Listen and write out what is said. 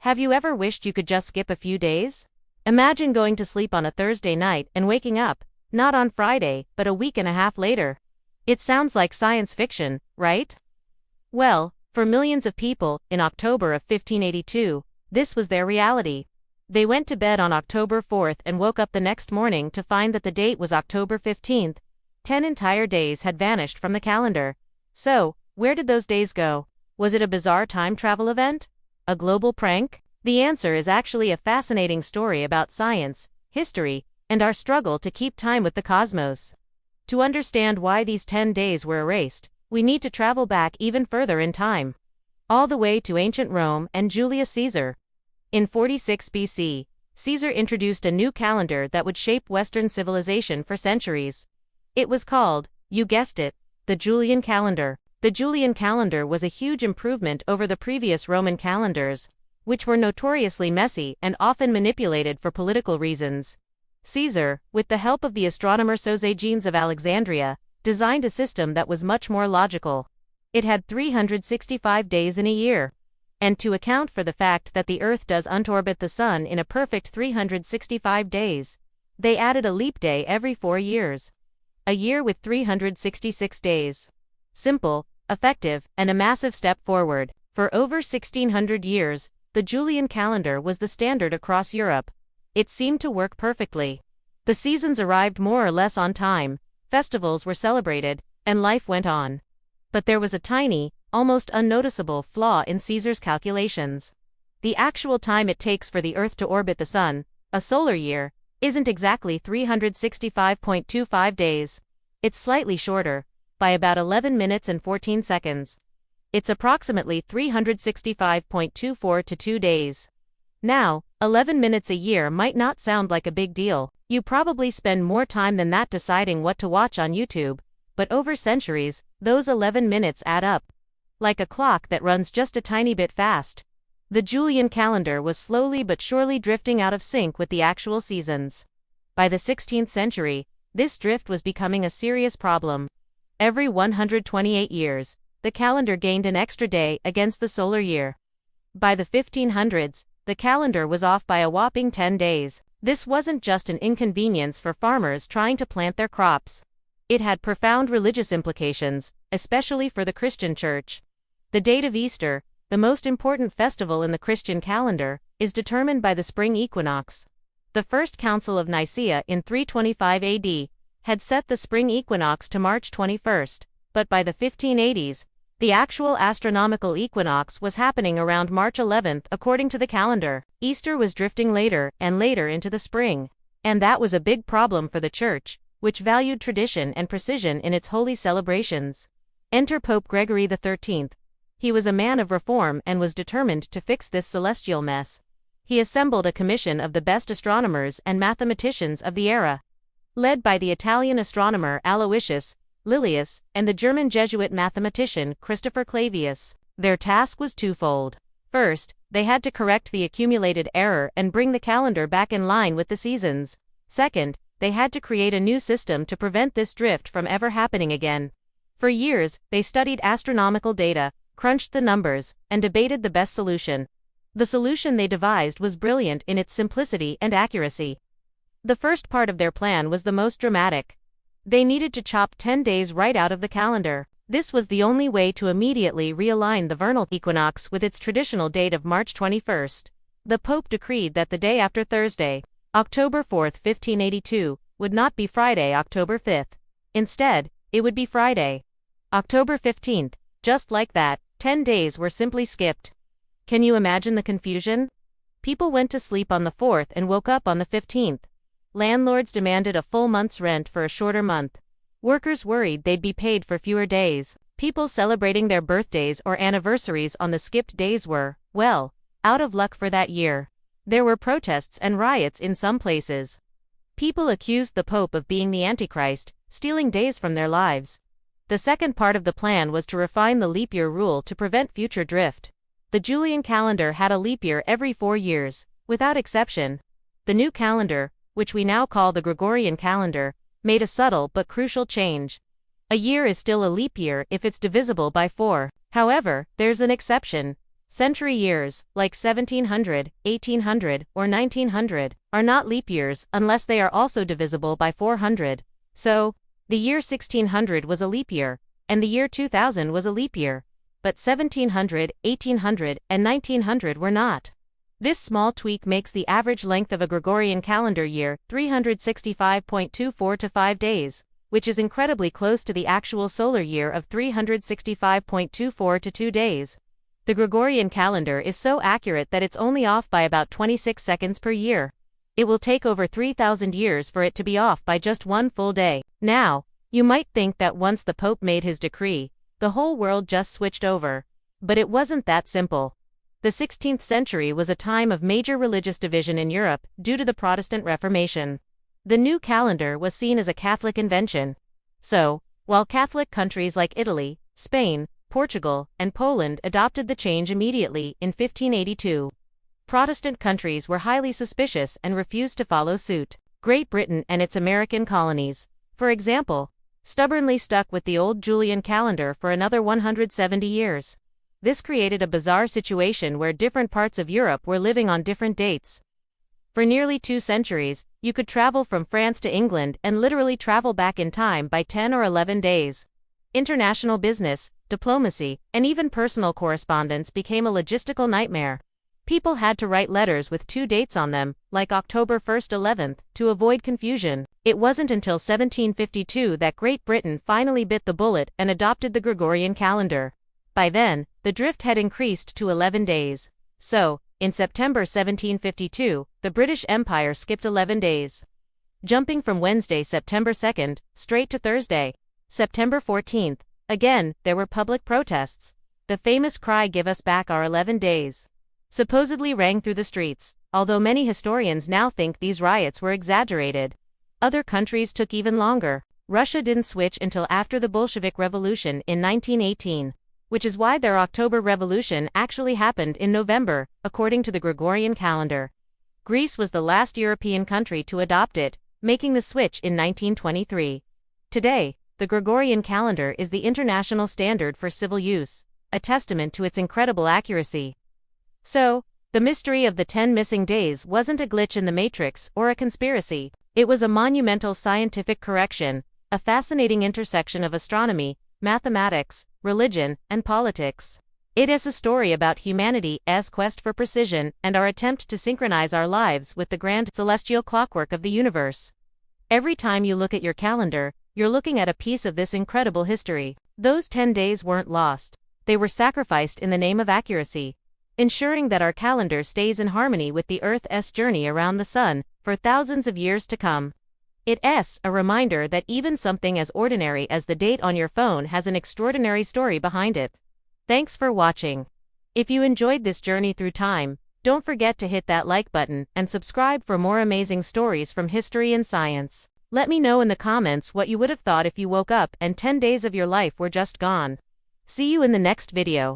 Have you ever wished you could just skip a few days? Imagine going to sleep on a Thursday night and waking up, not on Friday, but a week and a half later. It sounds like science fiction, right? Well, for millions of people, in October of 1582, this was their reality. They went to bed on October 4th and woke up the next morning to find that the date was October 15th. 10 entire days had vanished from the calendar. So, where did those days go? Was it a bizarre time travel event? A global prank? The answer is actually a fascinating story about science, history, and our struggle to keep time with the cosmos. To understand why these 10 days were erased, we need to travel back even further in time. All the way to ancient Rome and Julius Caesar. In 46 BC, Caesar introduced a new calendar that would shape Western civilization for centuries. It was called, you guessed it, the Julian calendar. The Julian calendar was a huge improvement over the previous Roman calendars, which were notoriously messy and often manipulated for political reasons. Caesar, with the help of the astronomer Sosigenes of Alexandria, designed a system that was much more logical. It had 365 days in a year. And to account for the fact that the Earth does unorbit the Sun in a perfect 365 days, they added a leap day every 4 years. A year with 366 days. Simple, effective, and a massive step forward. For over 1600 years, the Julian calendar was the standard across Europe. It seemed to work perfectly. The seasons arrived more or less on time, festivals were celebrated, and life went on. But there was a tiny, almost unnoticeable flaw in Caesar's calculations. The actual time it takes for the Earth to orbit the Sun, a solar year, isn't exactly 365.25 days. It's slightly shorter, by about 11 minutes and 14 seconds. It's approximately 365.24 to 2 days. Now, 11 minutes a year might not sound like a big deal. You probably spend more time than that deciding what to watch on YouTube, but over centuries, those 11 minutes add up. Like a clock that runs just a tiny bit fast. The Julian calendar was slowly but surely drifting out of sync with the actual seasons. By the 16th century, this drift was becoming a serious problem. Every 128 years, the calendar gained an extra day against the solar year. By the 1500s, the calendar was off by a whopping 10 days. This wasn't just an inconvenience for farmers trying to plant their crops. It had profound religious implications, especially for the Christian Church. The date of Easter, the most important festival in the Christian calendar, is determined by the spring equinox. The First Council of Nicaea in 325 AD had set the spring equinox to March 21st, but by the 1580s, the actual astronomical equinox was happening around March 11th according to the calendar. Easter was drifting later and later into the spring. And that was a big problem for the Church, which valued tradition and precision in its holy celebrations. Enter Pope Gregory XIII. He was a man of reform and was determined to fix this celestial mess. He assembled a commission of the best astronomers and mathematicians of the era. Led by the Italian astronomer Aloysius Lilius and the German Jesuit mathematician Christopher Clavius, their task was twofold. First, they had to correct the accumulated error and bring the calendar back in line with the seasons. Second, they had to create a new system to prevent this drift from ever happening again. For years, they studied astronomical data, crunched the numbers, and debated the best solution. The solution they devised was brilliant in its simplicity and accuracy. The first part of their plan was the most dramatic. They needed to chop 10 days right out of the calendar. This was the only way to immediately realign the vernal equinox with its traditional date of March 21st. The Pope decreed that the day after Thursday, October 4th, 1582, would not be Friday, October 5th. Instead, it would be Friday, October 15th. Just like that, 10 days were simply skipped. Can you imagine the confusion? People went to sleep on the 4th and woke up on the 15th. Landlords demanded a full month's rent for a shorter month. Workers worried they'd be paid for fewer days. People celebrating their birthdays or anniversaries on the skipped days were, well, out of luck for that year. There were protests and riots in some places. People accused the Pope of being the Antichrist, stealing days from their lives. The second part of the plan was to refine the leap year rule to prevent future drift. The Julian calendar had a leap year every 4 years, without exception. The new calendar, which we now call the Gregorian calendar, made a subtle but crucial change. A year is still a leap year if it's divisible by 4. However, there's an exception. Century years, like 1700, 1800, or 1900, are not leap years unless they are also divisible by 400. So, the year 1600 was a leap year, and the year 2000 was a leap year, but 1700, 1800, and 1900 were not. This small tweak makes the average length of a Gregorian calendar year 365.24 to 5 days, which is incredibly close to the actual solar year of 365.24 to 2 days. The Gregorian calendar is so accurate that it's only off by about 26 seconds per year. It will take over 3,000 years for it to be off by just one full day. Now, you might think that once the Pope made his decree, the whole world just switched over. But it wasn't that simple. The 16th century was a time of major religious division in Europe due to the Protestant Reformation. The new calendar was seen as a Catholic invention. So, while Catholic countries like Italy, Spain, Portugal, and Poland adopted the change immediately in 1582, Protestant countries were highly suspicious and refused to follow suit. Great Britain and its American colonies, for example, stubbornly stuck with the old Julian calendar for another 170 years. This created a bizarre situation where different parts of Europe were living on different dates. For nearly 2 centuries, you could travel from France to England and literally travel back in time by 10 or 11 days. International business, diplomacy, and even personal correspondence became a logistical nightmare. People had to write letters with 2 dates on them, like October 1st 11th, to avoid confusion. It wasn't until 1752 that Great Britain finally bit the bullet and adopted the Gregorian calendar. By then, the drift had increased to 11 days. So, in September 1752, the British Empire skipped 11 days. Jumping from Wednesday, September 2nd, straight to Thursday, September 14th, again, there were public protests. The famous cry "Give us back our 11 days." supposedly rang through the streets, although many historians now think these riots were exaggerated. Other countries took even longer. Russia didn't switch until after the Bolshevik Revolution in 1918, which is why their October Revolution actually happened in November, according to the Gregorian calendar. Greece was the last European country to adopt it, making the switch in 1923. Today, the Gregorian calendar is the international standard for civil use, a testament to its incredible accuracy. So, the mystery of the 10 missing days wasn't a glitch in the matrix or a conspiracy. It was a monumental scientific correction, a fascinating intersection of astronomy, mathematics, religion, and politics. It is a story about humanity's quest for precision and our attempt to synchronize our lives with the grand celestial clockwork of the universe. Every time you look at your calendar, you're looking at a piece of this incredible history. Those 10 days weren't lost. They were sacrificed in the name of accuracy, ensuring that our calendar stays in harmony with the Earth's journey around the sun for thousands of years to come. It's a reminder that even something as ordinary as the date on your phone has an extraordinary story behind it. Thanks for watching. If you enjoyed this journey through time, don't forget to hit that like button and subscribe for more amazing stories from history and science. Let me know in the comments what you would have thought if you woke up and 10 days of your life were just gone. See you in the next video.